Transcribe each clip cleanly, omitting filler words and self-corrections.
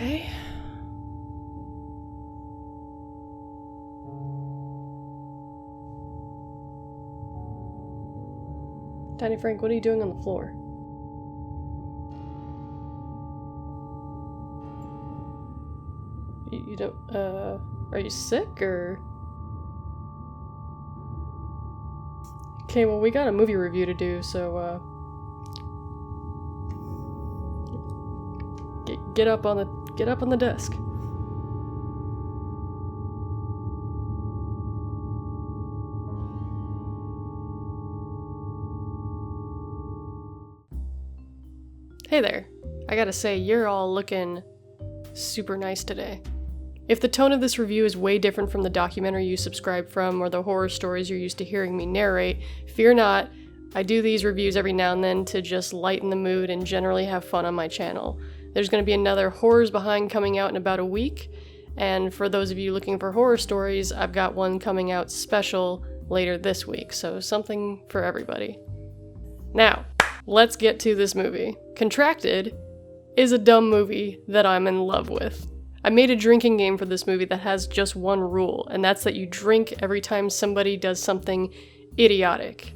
Okay. Tiny Frank, what are you doing on the floor? You don't, are you sick, or? Okay, well, we got a movie review to do, so, get up on the desk. Hey there. I gotta say, you're all looking super nice today. If the tone of this review is way different from the documentary you subscribe from or the horror stories you're used to hearing me narrate, fear not. I do these reviews every now and then to just lighten the mood and generally have fun on my channel. There's going to be another Horrors Behind coming out in about a week, and for those of you looking for horror stories, I've got one coming out special later this week, so something for everybody. Now, let's get to this movie. Contracted is a dumb movie that I'm in love with. I made a drinking game for this movie that has just one rule, and that's that you drink every time somebody does something idiotic.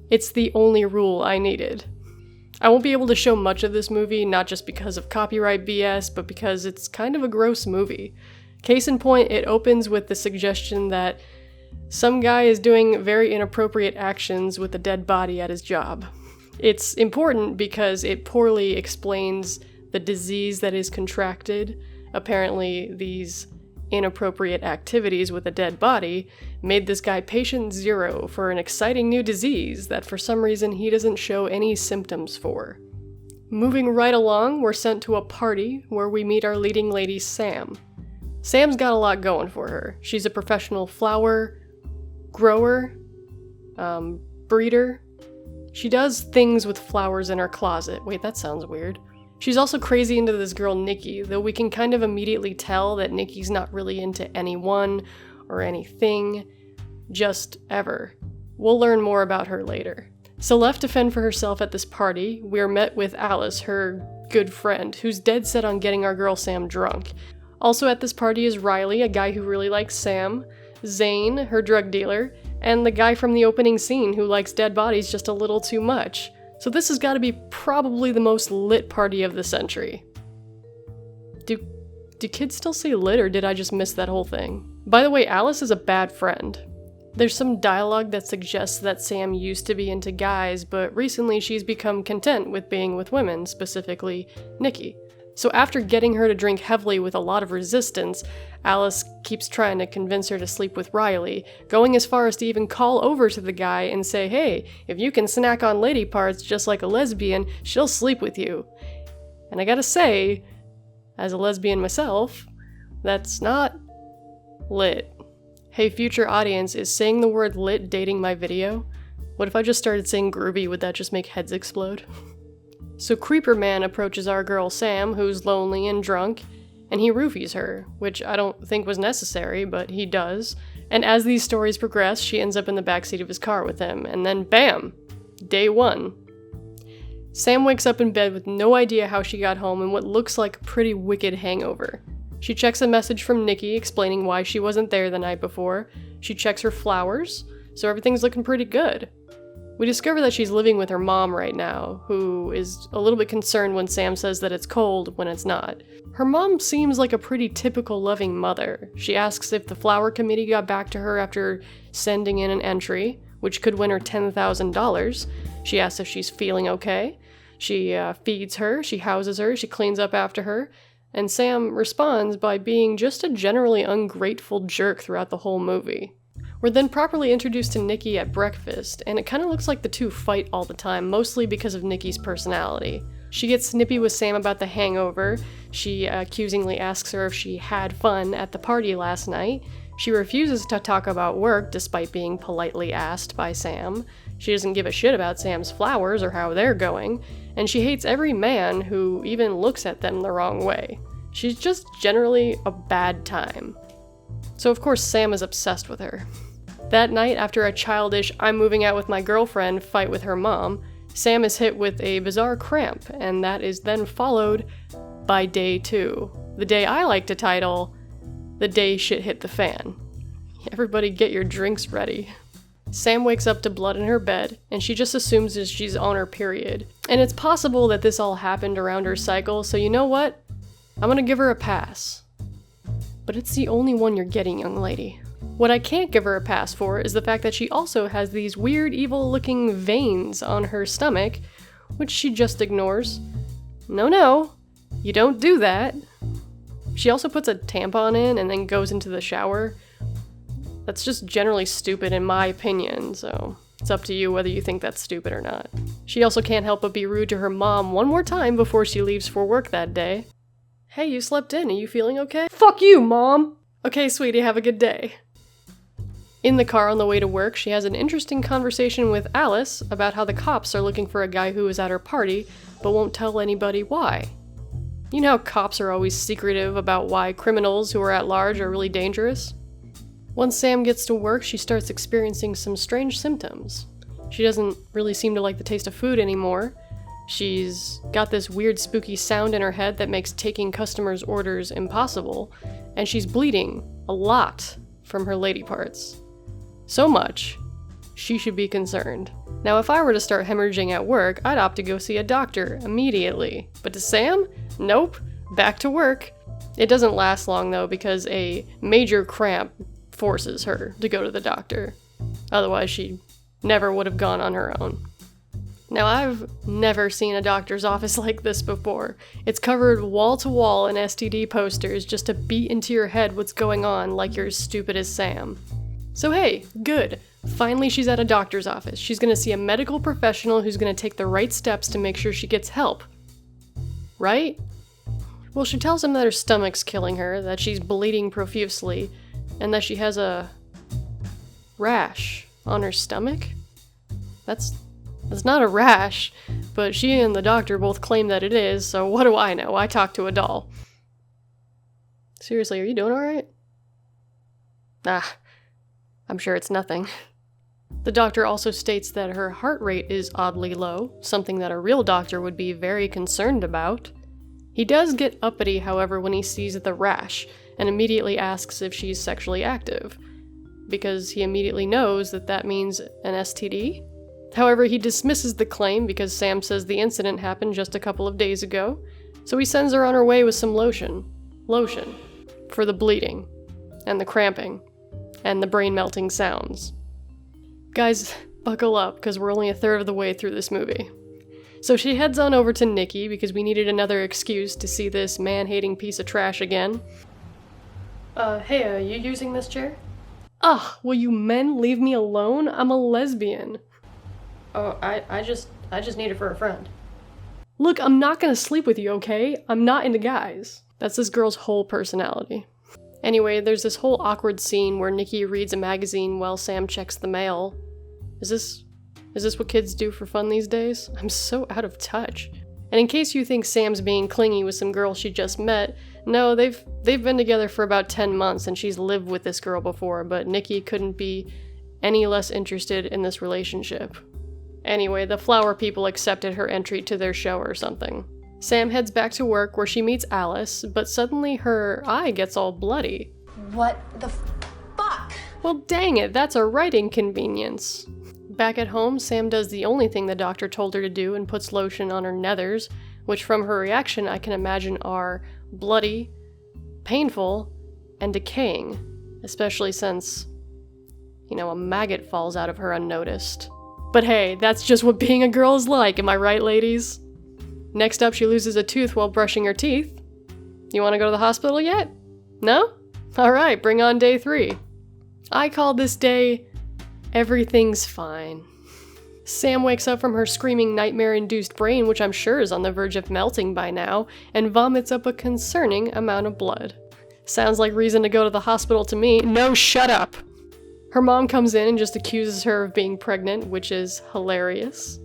It's the only rule I needed. I won't be able to show much of this movie, not just because of copyright BS, but because it's kind of a gross movie. Case in point, it opens with the suggestion that some guy is doing very inappropriate actions with a dead body at his job. It's important because it poorly explains the disease that is contracted. Apparently, these inappropriate activities with a dead body made this guy patient zero for an exciting new disease that for some reason he doesn't show any symptoms for. Moving right along, we're sent to a party where we meet our leading lady, Sam. Sam's got a lot going for her. She's a professional flower grower, breeder. She does things with flowers in her closet. Wait, that sounds weird. She's also crazy into this girl Nikki, though we can kind of immediately tell that Nikki's not really into anyone or anything, just ever. We'll learn more about her later. So left to fend for herself at this party, we're met with Alice, her good friend, who's dead set on getting our girl Sam drunk. Also at this party is Riley, a guy who really likes Sam, Zane, her drug dealer, and the guy from the opening scene who likes dead bodies just a little too much. So this has got to be probably the most lit party of the century. Do kids still say lit, or did I just miss that whole thing? By the way, Alice is a bad friend. There's some dialogue that suggests that Sam used to be into guys, but recently she's become content with being with women, specifically Nikki. So after getting her to drink heavily with a lot of resistance, Alice keeps trying to convince her to sleep with Riley, going as far as to even call over to the guy and say, hey, if you can snack on lady parts just like a lesbian, she'll sleep with you. And I gotta say, as a lesbian myself, that's not lit. Hey, future audience, is saying the word lit dating my video? What if I just started saying groovy? Would that just make heads explode? So Creeper Man approaches our girl Sam, who's lonely and drunk, and he roofies her, which I don't think was necessary, but he does. And as these stories progress, she ends up in the backseat of his car with him, and then bam! Day one. Sam wakes up in bed with no idea how she got home and what looks like a pretty wicked hangover. She checks a message from Nikki explaining why she wasn't there the night before. She checks her flowers, so everything's looking pretty good. We discover that she's living with her mom right now, who is a little bit concerned when Sam says that it's cold when it's not. Her mom seems like a pretty typical loving mother. She asks if the flower committee got back to her after sending in an entry, which could win her $10,000. She asks if she's feeling okay. She feeds her, she houses her, she cleans up after her, and Sam responds by being just a generally ungrateful jerk throughout the whole movie. We're then properly introduced to Nikki at breakfast, and it kind of looks like the two fight all the time, mostly because of Nikki's personality. She gets snippy with Sam about the hangover. She accusingly asks her if she had fun at the party last night. She refuses to talk about work despite being politely asked by Sam. She doesn't give a shit about Sam's flowers or how they're going, and she hates every man who even looks at them the wrong way. She's just generally a bad time. So of course Sam is obsessed with her. That night, after a childish "I'm moving out with my girlfriend" fight with her mom, Sam is hit with a bizarre cramp, and that is then followed by day 2. The day I like to title, The Day Shit Hit the Fan. Everybody get your drinks ready. Sam wakes up to blood in her bed, and she just assumes that she's on her period. And it's possible that this all happened around her cycle, so you know what? I'm gonna give her a pass. But it's the only one you're getting, young lady. What I can't give her a pass for is the fact that she also has these weird, evil-looking veins on her stomach, which she just ignores. No, you don't do that. She also puts a tampon in and then goes into the shower. That's just generally stupid in my opinion, so it's up to you whether you think that's stupid or not. She also can't help but be rude to her mom one more time before she leaves for work that day. Hey, you slept in, are you feeling okay? Fuck you, Mom! Okay, sweetie, have a good day. In the car on the way to work, she has an interesting conversation with Alice about how the cops are looking for a guy who was at her party, but won't tell anybody why. You know how cops are always secretive about why criminals who are at large are really dangerous? Once Sam gets to work, she starts experiencing some strange symptoms. She doesn't really seem to like the taste of food anymore. She's got this weird spooky sound in her head that makes taking customers' orders impossible, and she's bleeding a lot from her lady parts. So much, she should be concerned. Now, if I were to start hemorrhaging at work, I'd opt to go see a doctor immediately. But to Sam? Nope. Back to work. It doesn't last long, though, because a major cramp forces her to go to the doctor. Otherwise, she never would have gone on her own. Now, I've never seen a doctor's office like this before. It's covered wall to wall in STD posters just to beat into your head what's going on like you're as stupid as Sam. So hey, good. Finally she's at a doctor's office. She's gonna see a medical professional who's gonna take the right steps to make sure she gets help. Right? Well, she tells him that her stomach's killing her, that she's bleeding profusely, and that she has a rash on her stomach? That's not a rash, but she and the doctor both claim that it is, so what do I know? I talk to a doll. Seriously, are you doing alright? I'm sure it's nothing. The doctor also states that her heart rate is oddly low, something that a real doctor would be very concerned about. He does get uppity, however, when he sees the rash, and immediately asks if she's sexually active, because he immediately knows that that means an STD. However, he dismisses the claim because Sam says the incident happened just a couple of days ago, so he sends her on her way with some lotion. Lotion. For the bleeding. And the cramping. And the brain-melting sounds. Guys, buckle up, because we're only a third of the way through this movie. So she heads on over to Nikki, because we needed another excuse to see this man-hating piece of trash again. Hey, are you using this chair? Ugh, will you men leave me alone? I'm a lesbian. Oh, I just need it for a friend. Look, I'm not gonna sleep with you, okay? I'm not into guys. That's this girl's whole personality. Anyway, there's this whole awkward scene where Nikki reads a magazine while Sam checks the mail. Is this what kids do for fun these days? I'm so out of touch. And in case you think Sam's being clingy with some girl she just met, no, they've been together for about 10 months and she's lived with this girl before, but Nikki couldn't be any less interested in this relationship. Anyway, the flower people accepted her entry to their show or something. Sam heads back to work where she meets Alice, but suddenly her eye gets all bloody. What the fuck? Well, dang it, that's a right inconvenience. Back at home, Sam does the only thing the doctor told her to do and puts lotion on her nethers, which from her reaction I can imagine are bloody, painful, and decaying, especially since, a maggot falls out of her unnoticed. But hey, that's just what being a girl is like, am I right, ladies? Next up, she loses a tooth while brushing her teeth. You want to go to the hospital yet? No? Alright, bring on day 3. I call this day, everything's fine. Sam wakes up from her screaming nightmare-induced brain, which I'm sure is on the verge of melting by now, and vomits up a concerning amount of blood. Sounds like reason to go to the hospital to me. No, shut up! Her mom comes in and just accuses her of being pregnant, which is hilarious.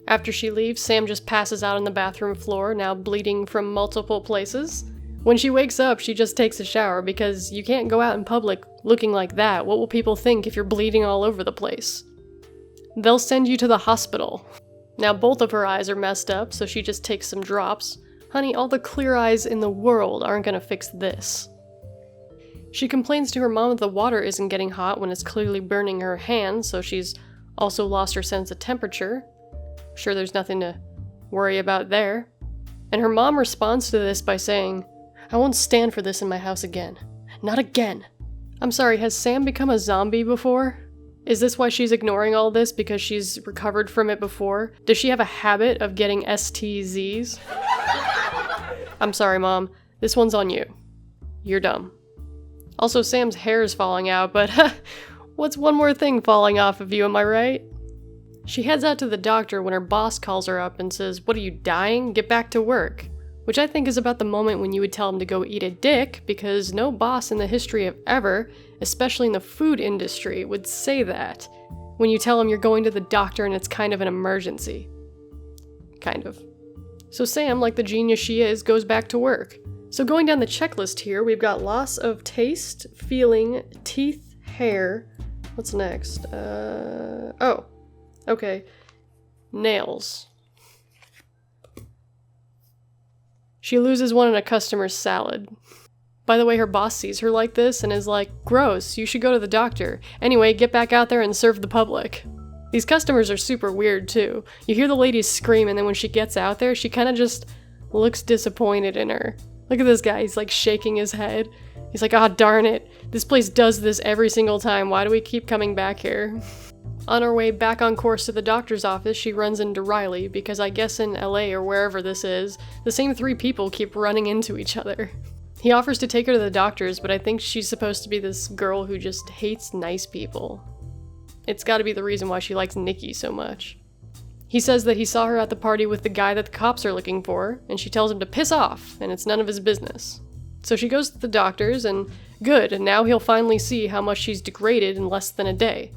After she leaves, Sam just passes out on the bathroom floor, now bleeding from multiple places. When she wakes up, she just takes a shower because you can't go out in public looking like that. What will people think if you're bleeding all over the place? They'll send you to the hospital. Now both of her eyes are messed up, so she just takes some drops, Honey, all the clear eyes in the world aren't gonna fix this. She complains to her mom that the water isn't getting hot when it's clearly burning her hand, so she's also lost her sense of temperature. Sure, there's nothing to worry about there. And her mom responds to this by saying, "I won't stand for this in my house again. Not again." I'm sorry, has Sam become a zombie before? Is this why she's ignoring all this, because she's recovered from it before? Does she have a habit of getting STZs? I'm sorry, Mom. This one's on you. You're dumb. Also, Sam's hair's falling out, but what's one more thing falling off of you, am I right? She heads out to the doctor when her boss calls her up and says, "What are you, dying? Get back to work." Which I think is about the moment when you would tell him to go eat a dick, because no boss in the history of ever, especially in the food industry, would say that when you tell him you're going to the doctor and it's kind of an emergency. Kind of. So Sam, like the genius she is, goes back to work. So going down the checklist here, we've got loss of taste, feeling, teeth, hair. What's next? Oh. Okay. Nails. She loses one in a customer's salad. By the way, her boss sees her like this and is like, "Gross, you should go to the doctor. Anyway, get back out there and serve the public." These customers are super weird too. You hear the lady scream, and then when she gets out there, she kind of just looks disappointed in her. Look at this guy, he's like shaking his head. He's like, "Ah, darn it. This place does this every single time. Why do we keep coming back here?" On her way back on course to the doctor's office, she runs into Riley, because I guess in LA or wherever this is, the same three people keep running into each other. He offers to take her to the doctor's, but I think she's supposed to be this girl who just hates nice people. It's gotta be the reason why she likes Nikki so much. He says that he saw her at the party with the guy that the cops are looking for, and she tells him to piss off, and it's none of his business. So she goes to the doctor's, and good, and now he'll finally see how much she's degraded in less than a day.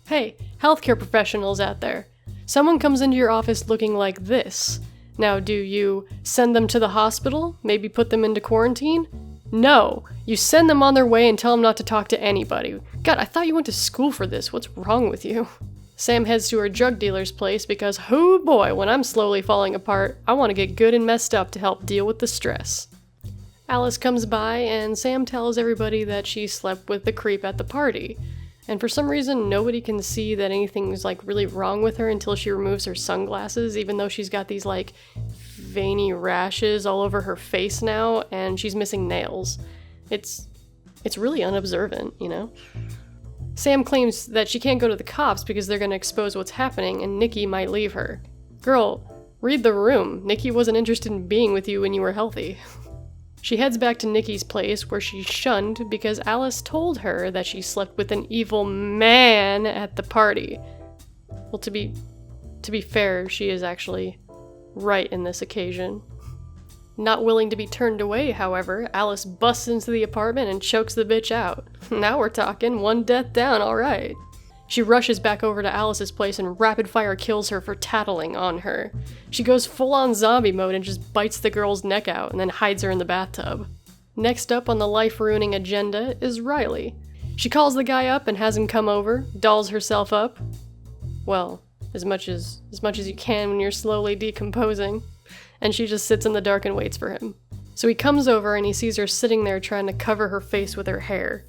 Hey, healthcare professionals out there. Someone comes into your office looking like this. Now, do you send them to the hospital? Maybe put them into quarantine? No, you send them on their way and tell them not to talk to anybody. God, I thought you went to school for this. What's wrong with you? Sam heads to her drug dealer's place because, oh boy, when I'm slowly falling apart, I want to get good and messed up to help deal with the stress. Alice comes by and Sam tells everybody that she slept with the creep at the party. And for some reason, nobody can see that anything's like really wrong with her until she removes her sunglasses, even though she's got these like veiny rashes all over her face now, and she's missing nails. It's really unobservant, you know? Sam claims that she can't go to the cops because they're gonna expose what's happening and Nikki might leave her. Girl, read the room. Nikki wasn't interested in being with you when you were healthy. She heads back to Nikki's place, where she's shunned because Alice told her that she slept with an evil man at the party. Well, to be fair, she is actually right in this occasion. Not willing to be turned away, however, Alice busts into the apartment and chokes the bitch out. Now we're talking, one death down, alright. She rushes back over to Alice's place and rapid-fire kills her for tattling on her. She goes full-on zombie mode and just bites the girl's neck out and then hides her in the bathtub. Next up on the life-ruining agenda is Riley. She calls the guy up and has him come over, dolls herself up. Well, as much as you can when you're slowly decomposing. And she just sits in the dark and waits for him. So he comes over and he sees her sitting there trying to cover her face with her hair.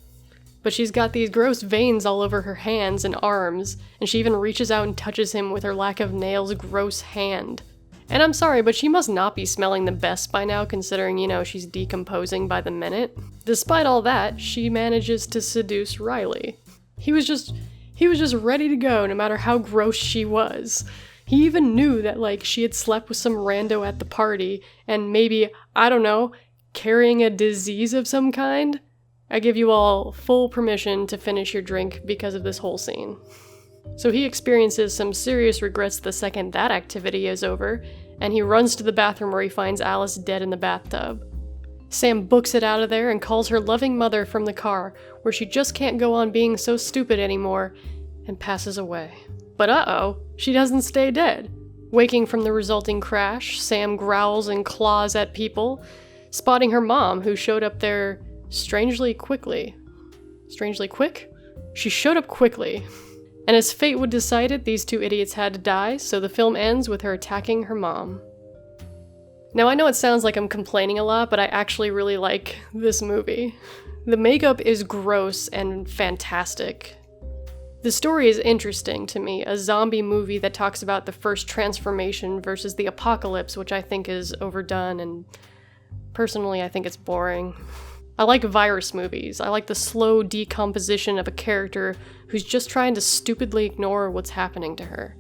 But she's got these gross veins all over her hands and arms, and she even reaches out and touches him with her lack of nails gross hand. And I'm sorry, but she must not be smelling the best by now, considering, you know, she's decomposing by the minute. Despite all that, she manages to seduce Riley. He was just ready to go, no matter how gross she was. He even knew that, like, she had slept with some rando at the party, and maybe, I don't know, carrying a disease of some kind. I give you all full permission to finish your drink because of this whole scene. So he experiences some serious regrets the second that activity is over, and he runs to the bathroom where he finds Alice dead in the bathtub. Sam books it out of there and calls her loving mother from the car, where she just can't go on being so stupid anymore, and passes away. But uh-oh, she doesn't stay dead. Waking from the resulting crash, Sam growls and claws at people, spotting her mom, who showed up there strangely quickly. Strangely quick? She showed up quickly. And as fate would decide it, these two idiots had to die, so the film ends with her attacking her mom. Now, I know it sounds like I'm complaining a lot, but I actually really like this movie. The makeup is gross and fantastic. The story is interesting to me, a zombie movie that talks about the first transformation versus the apocalypse, which I think is overdone, and personally I think it's boring. I like virus movies. I like the slow decomposition of a character who's just trying to stupidly ignore what's happening to her.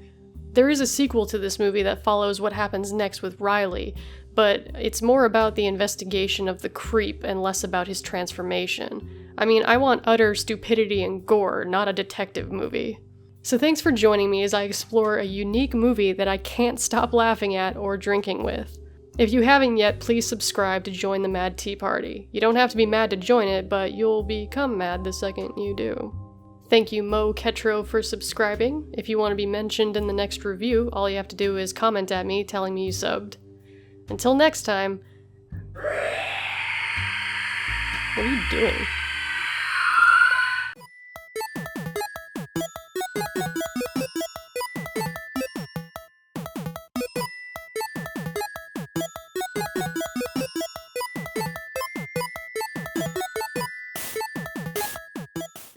There is a sequel to this movie that follows what happens next with Riley, but it's more about the investigation of the creep and less about his transformation. I mean, I want utter stupidity and gore, not a detective movie. So thanks for joining me as I explore a unique movie that I can't stop laughing at or drinking with. If you haven't yet, please subscribe to join the Mad Tea Party. You don't have to be mad to join it, but you'll become mad the second you do. Thank you, Mo Ketro, for subscribing. If you want to be mentioned in the next review, all you have to do is comment at me telling me you subbed. Until next time. What are you doing?